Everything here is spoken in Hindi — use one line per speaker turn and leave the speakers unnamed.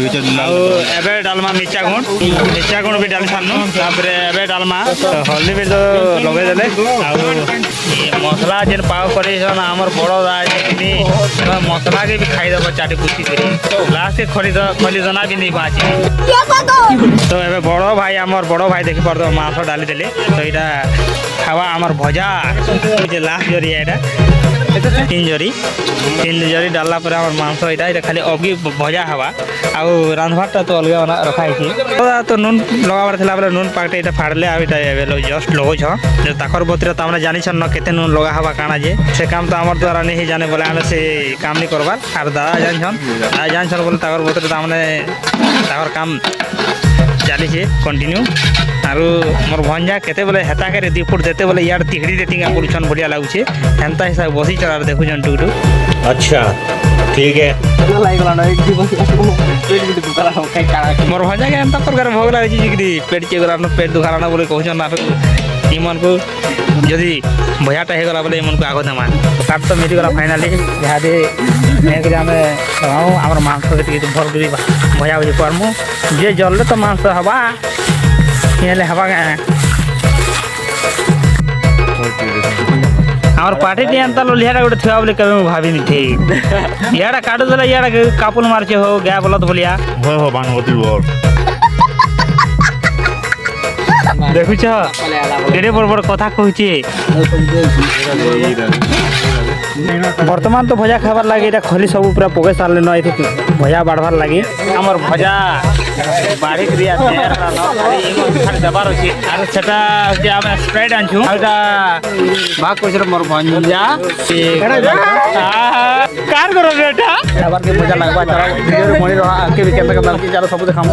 एबे डालमा मिर्चा गुण भी डाल सारनु एबे डालमा हल्दी भी तो लगे देले मसला जेन पाव करे हमर बड़ राजनी मसला के भी खाई दब चाटी कुची करी लास्ट के खलीदना भी नहीं बाची तो एबे बड़ भाई हमर बड़ भाई देखि परदो मांस डाली देले तो इटा खावा हमर भजा जे लास्ट जरी एटा तीन जरी डालला पर हमर मांस इटा खाली अबगी भजा हवा आ रांधवाटा तो अलग रखाई तो नून लगाबार थिला बेले नून पाकटे इटा फाड़ले आ इटा एबे जस्ट लगो छ जे ताकर बतरे त हमने जानि छ न केते नून लगा हवा काना जे से काम तो हमर द्वारा नहीं जाने बोले हमें से काम नहीं करबार आर दादा जान छन बोले ताकर बतरे त हमने ताकर काम चली छे कंटिन्यू आरु मोर भंजा केते बोले हेता के दी फुट देते बोले यार तिहड़ी देतिंगा पुलछन बढ़िया लागुछे हेंता हिसाब बसी चढ़ार देखु जन टुटू
अच्छा ठीक है
मोर भंजा के हेंता प्रकार भोग लागे छी कि पेट के गला पेट दुखाला ना बोले कहछन ना इमन को यदि भयाटा हे गला बोले इमन को आगो दमा काट तो मिली गला फाइनली जहा दे एक हमें हमर मांस के भर दूरी भया हो परमु जे जल्ले तो मांस हवा येले हवा और पार्टी टी अंता लोलियाटा गोटे थुआ बोले कभी भाभी नहीं थे याड़ा काटो देला याड़ा कापुल मारचे हो गया बोलत बोलिया
हो बांगोती बोल
देखु छ केडे बड़ बड़ कथा कहूची वर्तमान तो भजा खाबार लागे एटा खली सब पूरा पके सारले न एथि भजा बाढ़वार लागे हमर भजा बाढ़ी क्रिया तेर न खाली दबार अछि आर सेटा जे हम स्प्रेड आनछु एटा भाग कोइसर मोर भंजा कार करो बेटा दबार के मजा लागबा चला वीडियो मणि रहा के भी केनता के सब देखामु